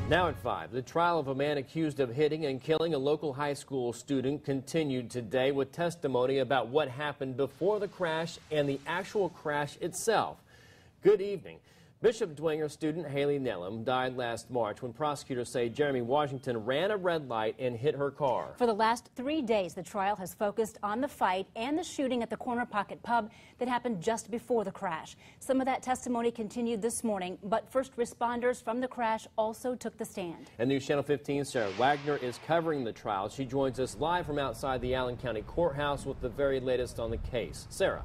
Now at 5, the trial of a man accused of hitting and killing a local high school student continued today with testimony about what happened before the crash and the actual crash itself. Good evening. Bishop Dwenger student Haley Nellam died last March when prosecutors say Jeremy Washington ran a red light and hit her car. For the last 3 days, the trial has focused on the fight and the shooting at the Corner Pocket pub that happened just before the crash. Some of that testimony continued this morning, but first responders from the crash also took the stand. And NewsChannel 15's Sara Wagner is covering the trial. She joins us live from outside the Allen County Courthouse with the very latest on the case. Sarah.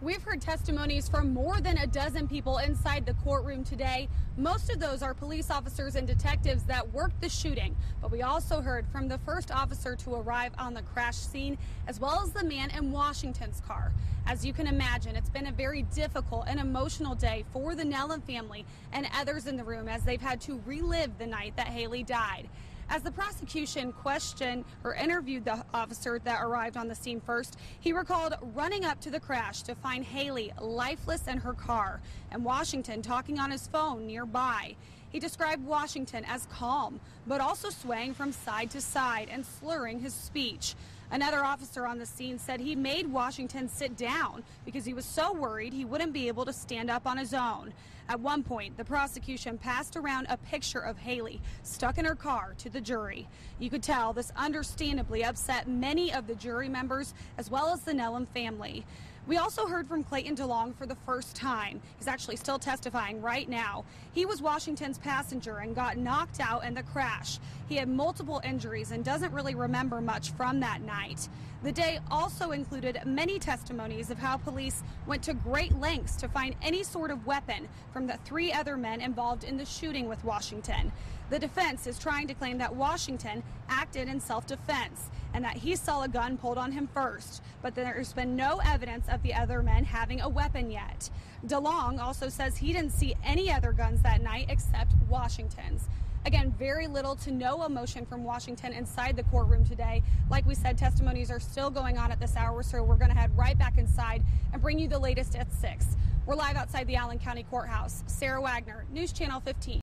We've heard testimonies from more than a dozen people inside the courtroom today. Most of those are police officers and detectives that worked the shooting. But we also heard from the first officer to arrive on the crash scene, as well as the man in Washington's car. As you can imagine, it's been a very difficult and emotional day for the Nellam family and others in the room as they've had to relive the night that Haley died. As the prosecution questioned or interviewed the officer that arrived on the scene first, he recalled running up to the crash to find Haley lifeless in her car and Washington talking on his phone nearby. He described Washington as calm, but also swaying from side to side and slurring his speech. Another officer on the scene said he made Washington sit down because he was so worried he wouldn't be able to stand up on his own. At one point, the prosecution passed around a picture of Haley stuck in her car to the jury. You could tell this understandably upset many of the jury members as well as the Nellam family. We also heard from Clayton DeLong for the first time. He's actually still testifying right now. He was Washington's passenger and got knocked out in the crash. He had multiple injuries and doesn't really remember much from that night. The day also included many testimonies of how police went to great lengths to find any sort of weapon from the 3 other men involved in the shooting with Washington. The defense is trying to claim that Washington acted in self-defense and that he saw a gun pulled on him first, but there's been no evidence of the other men having a weapon yet. DeLong also says he didn't see any other guns that night except Washington's. Again, very little to no emotion from Washington inside the courtroom today. Like we said, testimonies are still going on at this hour, so we're going to head right back inside and bring you the latest at 6. We're live outside the Allen County Courthouse. Sara Wagner, News Channel 15.